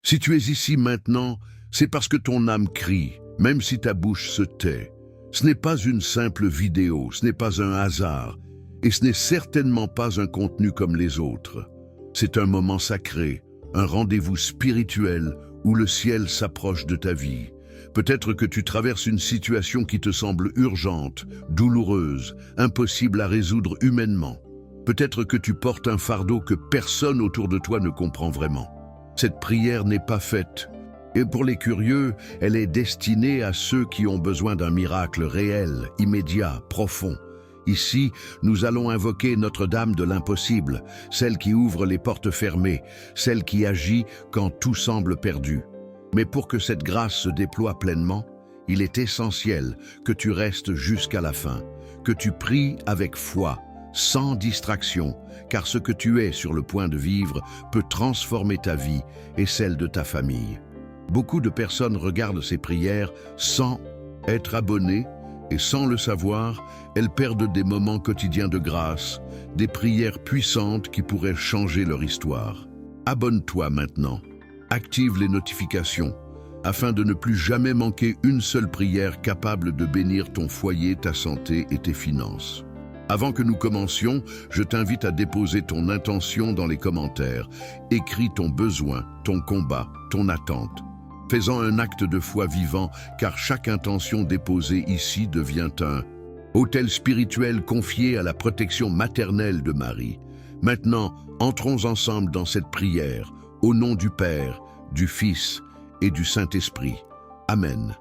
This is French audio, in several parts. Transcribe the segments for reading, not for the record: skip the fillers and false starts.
Si tu es ici maintenant, c'est parce que ton âme crie, même si ta bouche se tait. Ce n'est pas une simple vidéo, ce n'est pas un hasard, et ce n'est certainement pas un contenu comme les autres. C'est un moment sacré, un rendez-vous spirituel où le ciel s'approche de ta vie. Peut-être que tu traverses une situation qui te semble urgente, douloureuse, impossible à résoudre humainement. Peut-être que tu portes un fardeau que personne autour de toi ne comprend vraiment. Cette prière n'est pas faite. Et pour les curieux, elle est destinée à ceux qui ont besoin d'un miracle réel, immédiat, profond. Ici, nous allons invoquer Notre-Dame de l'impossible, celle qui ouvre les portes fermées, celle qui agit quand tout semble perdu. Mais pour que cette grâce se déploie pleinement, il est essentiel que tu restes jusqu'à la fin, que tu pries avec foi, sans distraction, car ce que tu es sur le point de vivre peut transformer ta vie et celle de ta famille. Beaucoup de personnes regardent ces prières sans être abonnées et sans le savoir, elles perdent des moments quotidiens de grâce, des prières puissantes qui pourraient changer leur histoire. Abonne-toi maintenant, active les notifications, afin de ne plus jamais manquer une seule prière capable de bénir ton foyer, ta santé et tes finances. Avant que nous commencions, je t'invite à déposer ton intention dans les commentaires. Écris ton besoin, ton combat, ton attente. Fais-en un acte de foi vivant, car chaque intention déposée ici devient un autel spirituel confié à la protection maternelle de Marie. Maintenant, entrons ensemble dans cette prière, au nom du Père, du Fils et du Saint-Esprit. Amen.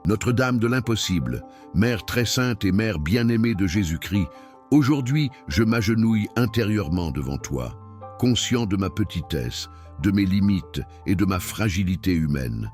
Notre-Dame de l'impossible, Mère très sainte et Mère bien-aimée de Jésus-Christ, aujourd'hui, je m'agenouille intérieurement devant toi, conscient de ma petitesse, de mes limites et de ma fragilité humaine.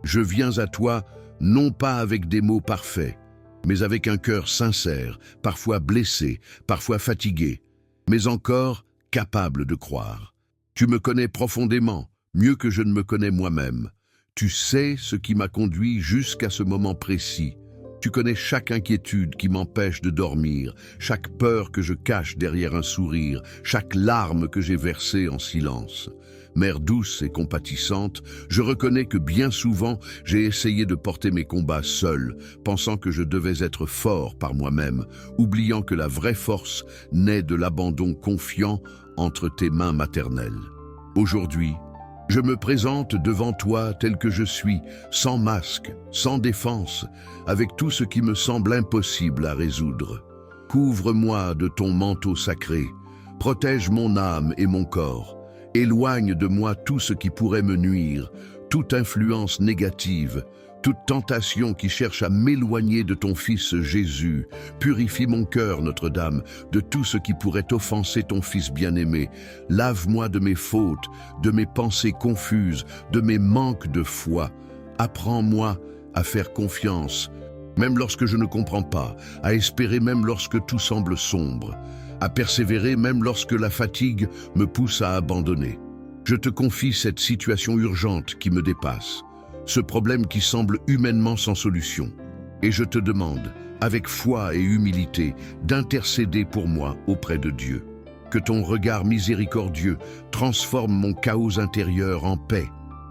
Je viens à toi, non pas avec des mots parfaits, mais avec un cœur sincère, parfois blessé, parfois fatigué, mais encore capable de croire. Tu me connais profondément, mieux que je ne me connais moi-même. Tu sais ce qui m'a conduit jusqu'à ce moment précis. Tu connais chaque inquiétude qui m'empêche de dormir, chaque peur que je cache derrière un sourire, chaque larme que j'ai versée en silence. Mère douce et compatissante, je reconnais que bien souvent, j'ai essayé de porter mes combats seul, pensant que je devais être fort par moi-même, oubliant que la vraie force naît de l'abandon confiant entre tes mains maternelles. Aujourd'hui, je me présente devant toi tel que je suis, sans masque, sans défense, avec tout ce qui me semble impossible à résoudre. Couvre-moi de ton manteau sacré, protège mon âme et mon corps, éloigne de moi tout ce qui pourrait me nuire, toute influence négative, toute tentation qui cherche à m'éloigner de ton Fils Jésus. Purifie mon cœur, Notre-Dame, de tout ce qui pourrait offenser ton Fils bien-aimé. Lave-moi de mes fautes, de mes pensées confuses, de mes manques de foi. Apprends-moi à faire confiance, même lorsque je ne comprends pas, à espérer même lorsque tout semble sombre, à persévérer même lorsque la fatigue me pousse à abandonner. Je te confie cette situation urgente qui me dépasse, ce problème qui semble humainement sans solution. Et je te demande, avec foi et humilité, d'intercéder pour moi auprès de Dieu. Que ton regard miséricordieux transforme mon chaos intérieur en paix.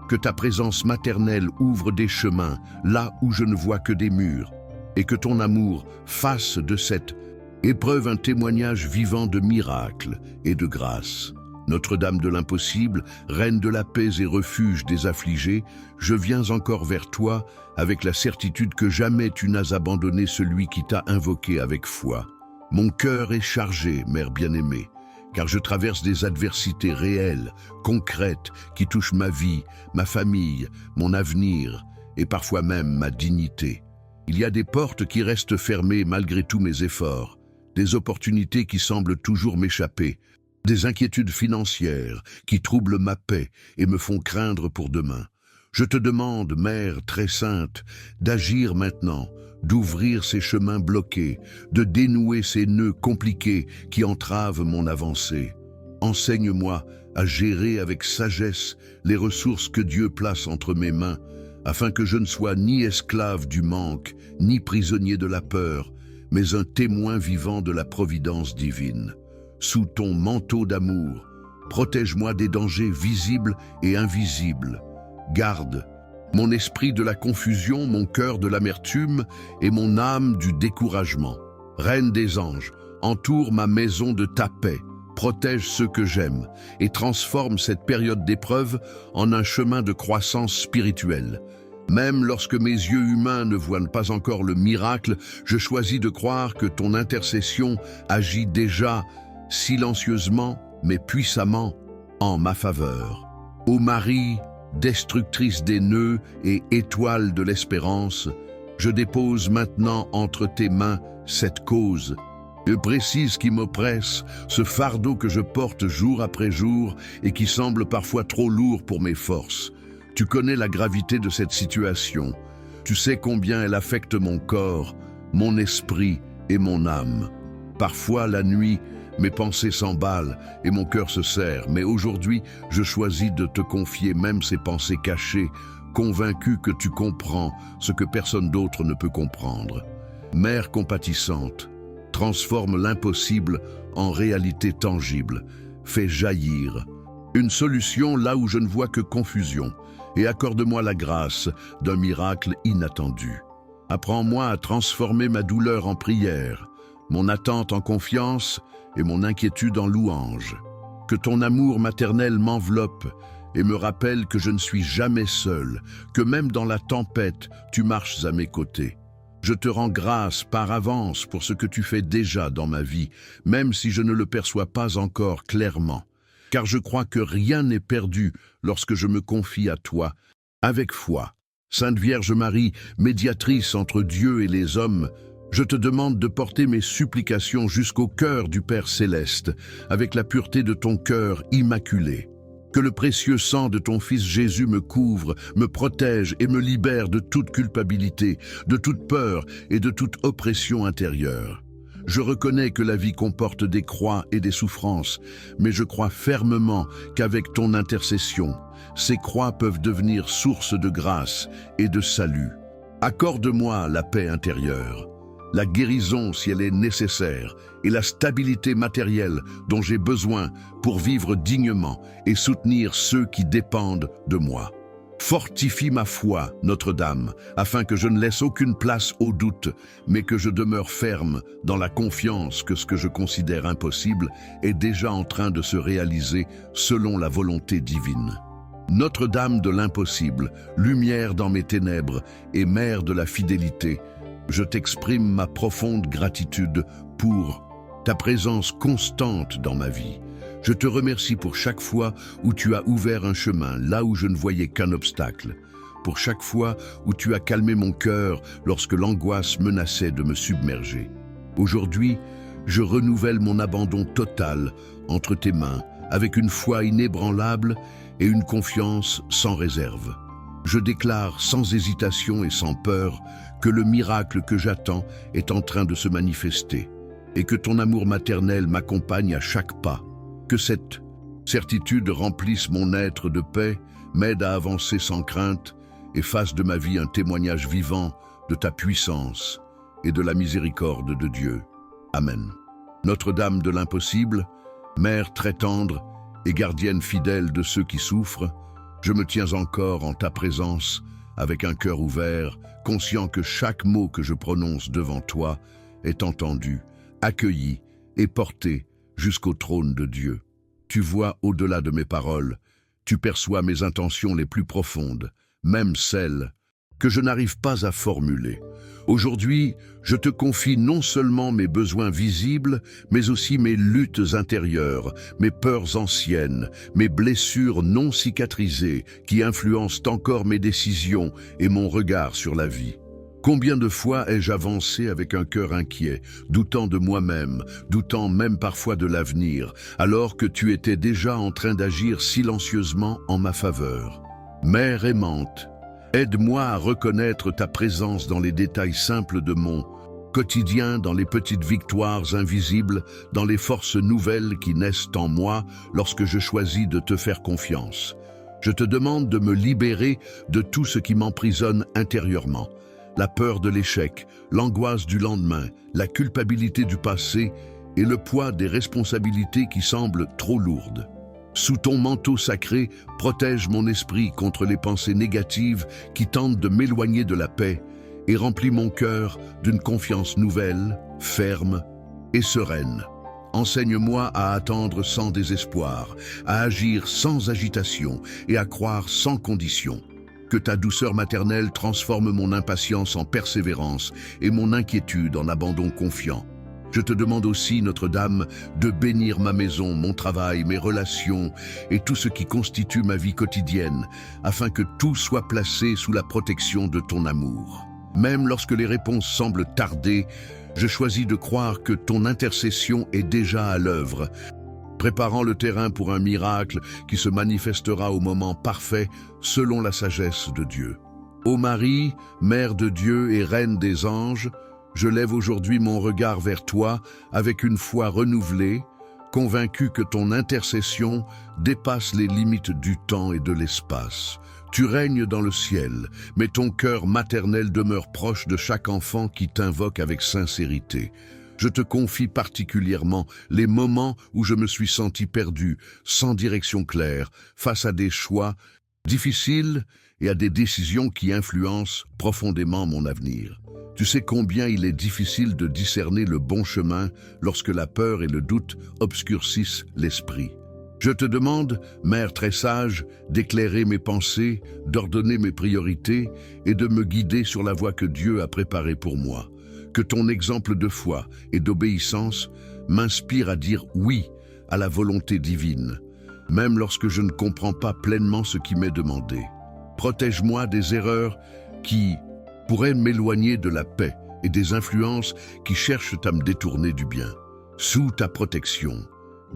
Que ta présence maternelle ouvre des chemins là où je ne vois que des murs. Et que ton amour fasse de cette épreuve un témoignage vivant de miracles et de grâce. Notre-Dame de l'impossible, reine de la paix et refuge des affligés, je viens encore vers toi avec la certitude que jamais tu n'as abandonné celui qui t'a invoqué avec foi. Mon cœur est chargé, Mère bien-aimée, car je traverse des adversités réelles, concrètes, qui touchent ma vie, ma famille, mon avenir et parfois même ma dignité. Il y a des portes qui restent fermées malgré tous mes efforts, des opportunités qui semblent toujours m'échapper, des inquiétudes financières qui troublent ma paix et me font craindre pour demain. Je te demande, Mère très sainte, d'agir maintenant, d'ouvrir ces chemins bloqués, de dénouer ces nœuds compliqués qui entravent mon avancée. Enseigne-moi à gérer avec sagesse les ressources que Dieu place entre mes mains, afin que je ne sois ni esclave du manque, ni prisonnier de la peur, mais un témoin vivant de la providence divine. Sous ton manteau d'amour, protège-moi des dangers visibles et invisibles, garde mon esprit de la confusion, mon cœur de l'amertume et mon âme du découragement. Reine des anges, entoure ma maison de ta paix, protège ceux que j'aime et transforme cette période d'épreuve en un chemin de croissance spirituelle. Même lorsque mes yeux humains ne voient pas encore le miracle, je choisis de croire que ton intercession agit déjà silencieusement mais puissamment en ma faveur. Ô Marie, destructrice des nœuds et étoile de l'espérance, je dépose maintenant entre tes mains cette cause précise qui m'oppresse, ce fardeau que je porte jour après jour et qui semble parfois trop lourd pour mes forces. Tu connais la gravité de cette situation. Tu sais combien elle affecte mon corps, mon esprit et mon âme. Parfois, la nuit, mes pensées s'emballent et mon cœur se serre, mais aujourd'hui, je choisis de te confier même ces pensées cachées, convaincu que tu comprends ce que personne d'autre ne peut comprendre. Mère compatissante, transforme l'impossible en réalité tangible, fais jaillir une solution là où je ne vois que confusion, et accorde-moi la grâce d'un miracle inattendu. Apprends-moi à transformer ma douleur en prière, mon attente en confiance et mon inquiétude en louange. Que ton amour maternel m'enveloppe et me rappelle que je ne suis jamais seul, que même dans la tempête, tu marches à mes côtés. Je te rends grâce par avance pour ce que tu fais déjà dans ma vie, même si je ne le perçois pas encore clairement. Car je crois que rien n'est perdu lorsque je me confie à toi, avec foi. Sainte Vierge Marie, médiatrice entre Dieu et les hommes, je te demande de porter mes supplications jusqu'au cœur du Père Céleste, avec la pureté de ton cœur immaculé. Que le précieux sang de ton Fils Jésus me couvre, me protège et me libère de toute culpabilité, de toute peur et de toute oppression intérieure. Je reconnais que la vie comporte des croix et des souffrances, mais je crois fermement qu'avec ton intercession, ces croix peuvent devenir source de grâce et de salut. Accorde-moi la paix intérieure, la guérison si elle est nécessaire, et la stabilité matérielle dont j'ai besoin pour vivre dignement et soutenir ceux qui dépendent de moi. Fortifie ma foi, Notre-Dame, afin que je ne laisse aucune place au doute, mais que je demeure ferme dans la confiance que ce que je considère impossible est déjà en train de se réaliser selon la volonté divine. Notre-Dame de l'impossible, lumière dans mes ténèbres et mère de la fidélité, je t'exprime ma profonde gratitude pour ta présence constante dans ma vie. Je te remercie pour chaque fois où tu as ouvert un chemin là où je ne voyais qu'un obstacle, pour chaque fois où tu as calmé mon cœur lorsque l'angoisse menaçait de me submerger. Aujourd'hui, je renouvelle mon abandon total entre tes mains avec une foi inébranlable et une confiance sans réserve. Je déclare sans hésitation et sans peur que le miracle que j'attends est en train de se manifester et que ton amour maternel m'accompagne à chaque pas. Que cette certitude remplisse mon être de paix, m'aide à avancer sans crainte et fasse de ma vie un témoignage vivant de ta puissance et de la miséricorde de Dieu. Amen. Notre-Dame de l'impossible, Mère très tendre et gardienne fidèle de ceux qui souffrent, je me tiens encore en ta présence avec un cœur ouvert, conscient que chaque mot que je prononce devant toi est entendu, accueilli et porté jusqu'au trône de Dieu. Tu vois au-delà de mes paroles, tu perçois mes intentions les plus profondes, même celles que je n'arrive pas à formuler. Aujourd'hui, je te confie non seulement mes besoins visibles, mais aussi mes luttes intérieures, mes peurs anciennes, mes blessures non cicatrisées qui influencent encore mes décisions et mon regard sur la vie. Combien de fois ai-je avancé avec un cœur inquiet, doutant de moi-même, doutant même parfois de l'avenir, alors que tu étais déjà en train d'agir silencieusement en ma faveur. Mère aimante, aide-moi à reconnaître ta présence dans les détails simples de mon quotidien, dans les petites victoires invisibles, dans les forces nouvelles qui naissent en moi lorsque je choisis de te faire confiance. Je te demande de me libérer de tout ce qui m'emprisonne intérieurement. La peur de l'échec, l'angoisse du lendemain, la culpabilité du passé et le poids des responsabilités qui semblent trop lourdes. Sous ton manteau sacré, protège mon esprit contre les pensées négatives qui tentent de m'éloigner de la paix et remplis mon cœur d'une confiance nouvelle, ferme et sereine. Enseigne-moi à attendre sans désespoir, à agir sans agitation et à croire sans condition. Que ta douceur maternelle transforme mon impatience en persévérance et mon inquiétude en abandon confiant. Je te demande aussi, Notre-Dame, de bénir ma maison, mon travail, mes relations et tout ce qui constitue ma vie quotidienne, afin que tout soit placé sous la protection de ton amour. Même lorsque les réponses semblent tarder, je choisis de croire que ton intercession est déjà à l'œuvre, préparant le terrain pour un miracle qui se manifestera au moment parfait selon la sagesse de Dieu. Ô Marie, Mère de Dieu et Reine des anges, je lève aujourd'hui mon regard vers toi avec une foi renouvelée, convaincu que ton intercession dépasse les limites du temps et de l'espace. Tu règnes dans le ciel, mais ton cœur maternel demeure proche de chaque enfant qui t'invoque avec sincérité. Je te confie particulièrement les moments où je me suis senti perdu, sans direction claire, face à des choix difficiles et à des décisions qui influencent profondément mon avenir. Tu sais combien il est difficile de discerner le bon chemin lorsque la peur et le doute obscurcissent l'esprit. Je te demande, Mère très sage, d'éclairer mes pensées, d'ordonner mes priorités et de me guider sur la voie que Dieu a préparée pour moi. Que ton exemple de foi et d'obéissance m'inspire à dire oui à la volonté divine, même lorsque je ne comprends pas pleinement ce qui m'est demandé. Protège-moi des erreurs qui pourraient m'éloigner de la paix et des influences qui cherchent à me détourner du bien. Sous ta protection,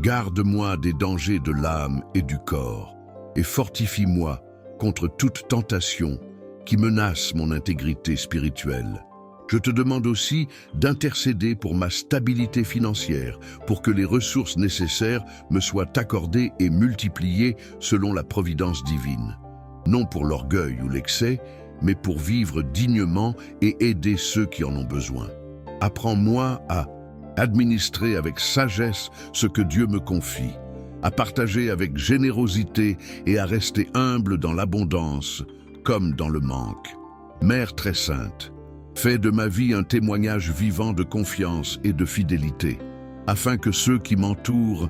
garde-moi des dangers de l'âme et du corps et fortifie-moi contre toute tentation qui menace mon intégrité spirituelle. Je te demande aussi d'intercéder pour ma stabilité financière, pour que les ressources nécessaires me soient accordées et multipliées selon la providence divine. Non pour l'orgueil ou l'excès, mais pour vivre dignement et aider ceux qui en ont besoin. Apprends-moi à administrer avec sagesse ce que Dieu me confie, à partager avec générosité et à rester humble dans l'abondance comme dans le manque. Mère très sainte, fais de ma vie un témoignage vivant de confiance et de fidélité, afin que ceux qui m'entourent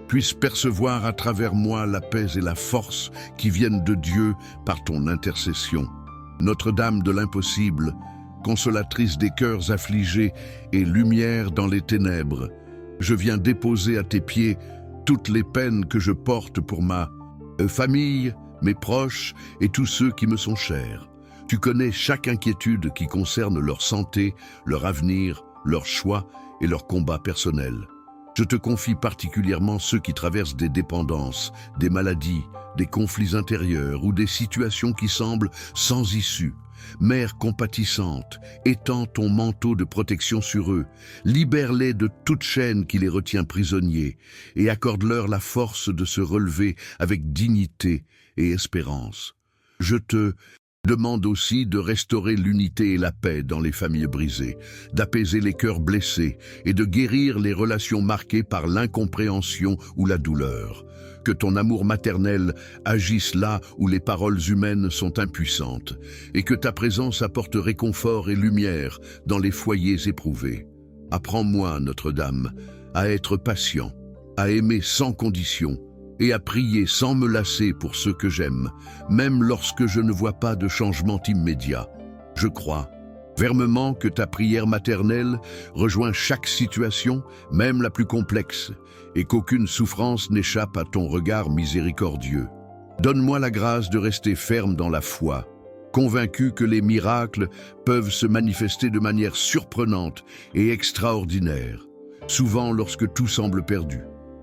puissent percevoir à travers moi la paix et la force qui viennent de Dieu par ton intercession. Notre-Dame de l'impossible, consolatrice des cœurs affligés et lumière dans les ténèbres, je viens déposer à tes pieds toutes les peines que je porte pour ma famille, mes proches et tous ceux qui me sont chers. Tu connais chaque inquiétude qui concerne leur santé, leur avenir, leurs choix et leurs combats personnels. Je te confie particulièrement ceux qui traversent des dépendances, des maladies, des conflits intérieurs ou des situations qui semblent sans issue. Mère compatissante, étends ton manteau de protection sur eux, libère-les de toute chaîne qui les retient prisonniers et accorde-leur la force de se relever avec dignité et espérance. Je te demande aussi de restaurer l'unité et la paix dans les familles brisées, d'apaiser les cœurs blessés et de guérir les relations marquées par l'incompréhension ou la douleur. Que ton amour maternel agisse là où les paroles humaines sont impuissantes et que ta présence apporte réconfort et lumière dans les foyers éprouvés. Apprends-moi, Notre-Dame, à être patient, à aimer sans condition et à prier sans me lasser pour ceux que j'aime, même lorsque je ne vois pas de changement immédiat. Je crois fermement que ta prière maternelle rejoint chaque situation, même la plus complexe, et qu'aucune souffrance n'échappe à ton regard miséricordieux. Donne-moi la grâce de rester ferme dans la foi, convaincu que les miracles peuvent se manifester de manière surprenante et extraordinaire, souvent lorsque tout semble perdu.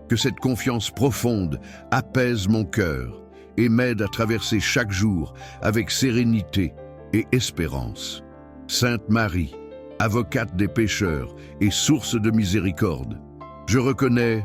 Que cette confiance profonde apaise mon cœur et m'aide à traverser chaque jour avec sérénité et espérance. Sainte Marie, avocate des pécheurs et source de miséricorde, je reconnais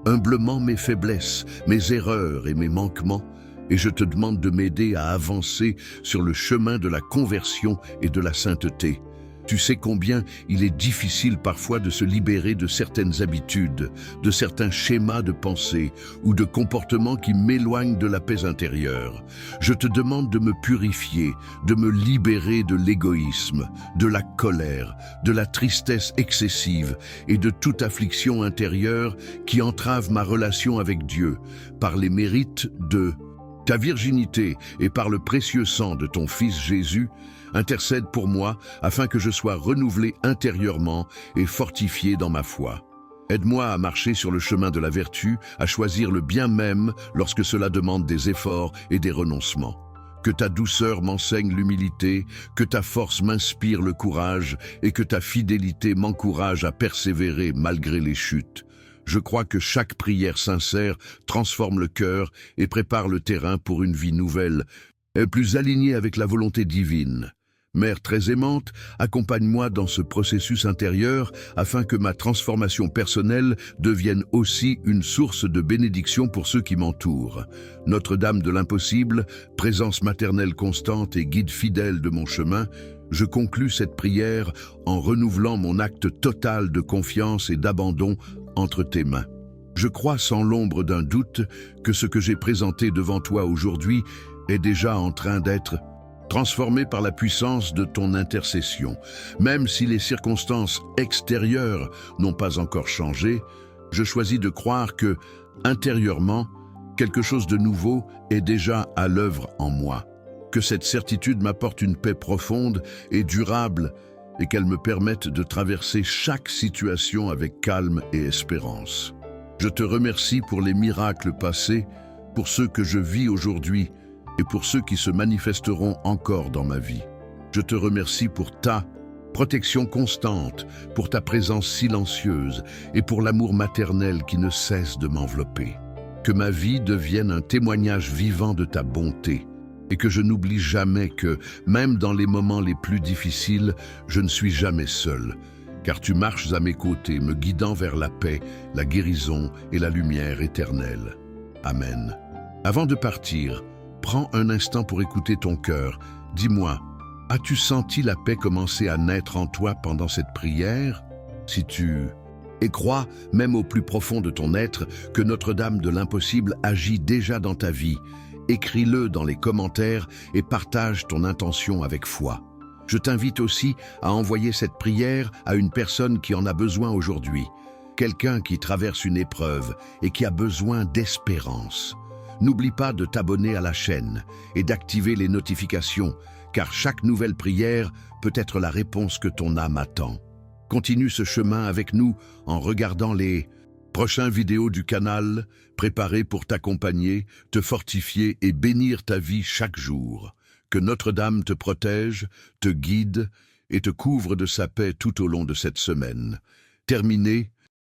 humblement mes faiblesses, mes erreurs et mes manquements, et je te demande de m'aider à avancer sur le chemin de la conversion et de la sainteté. Tu sais combien il est difficile parfois de se libérer de certaines habitudes, de certains schémas de pensée ou de comportements qui m'éloignent de la paix intérieure. Je te demande de me purifier, de me libérer de l'égoïsme, de la colère, de la tristesse excessive et de toute affliction intérieure qui entrave ma relation avec Dieu, par les mérites de ta virginité et par le précieux sang de ton Fils Jésus. Intercède pour moi afin que je sois renouvelé intérieurement et fortifié dans ma foi. Aide-moi à marcher sur le chemin de la vertu, à choisir le bien même lorsque cela demande des efforts et des renoncements. Que ta douceur m'enseigne l'humilité, que ta force m'inspire le courage et que ta fidélité m'encourage à persévérer malgré les chutes. Je crois que chaque prière sincère transforme le cœur et prépare le terrain pour une vie nouvelle, plus alignée avec la volonté divine. Mère très aimante, accompagne-moi dans ce processus intérieur afin que ma transformation personnelle devienne aussi une source de bénédiction pour ceux qui m'entourent. Notre-Dame de l'impossible, présence maternelle constante et guide fidèle de mon chemin, je conclus cette prière en renouvelant mon acte total de confiance et d'abandon entre tes mains. Je crois sans l'ombre d'un doute que ce que j'ai présenté devant toi aujourd'hui est déjà en train d'être transformé par la puissance de ton intercession. Même si les circonstances extérieures n'ont pas encore changé, je choisis de croire que, intérieurement, quelque chose de nouveau est déjà à l'œuvre en moi. Que cette certitude m'apporte une paix profonde et durable et qu'elle me permette de traverser chaque situation avec calme et espérance. Je te remercie pour les miracles passés, pour ceux que je vis aujourd'hui et pour ceux qui se manifesteront encore dans ma vie. Je te remercie pour ta protection constante, pour ta présence silencieuse et pour l'amour maternel qui ne cesse de m'envelopper. Que ma vie devienne un témoignage vivant de ta bonté et que je n'oublie jamais que, même dans les moments les plus difficiles, je ne suis jamais seul, car tu marches à mes côtés, me guidant vers la paix, la guérison et la lumière éternelle. Amen. Avant de partir, prends un instant pour écouter ton cœur. Dis-moi, as-tu senti la paix commencer à naître en toi pendant cette prière? Si tu et crois, même au plus profond de ton être, que Notre-Dame de l'impossible agit déjà dans ta vie, écris-le dans les commentaires et partage ton intention avec foi. Je t'invite aussi à envoyer cette prière à une personne qui en a besoin aujourd'hui, quelqu'un qui traverse une épreuve et qui a besoin d'espérance. N'oublie pas de t'abonner à la chaîne et d'activer les notifications, car chaque nouvelle prière peut être la réponse que ton âme attend. Continue ce chemin avec nous en regardant les prochaines vidéos du canal, préparées pour t'accompagner, te fortifier et bénir ta vie chaque jour. Que Notre-Dame te protège, te guide et te couvre de sa paix tout au long de cette semaine. Terminé,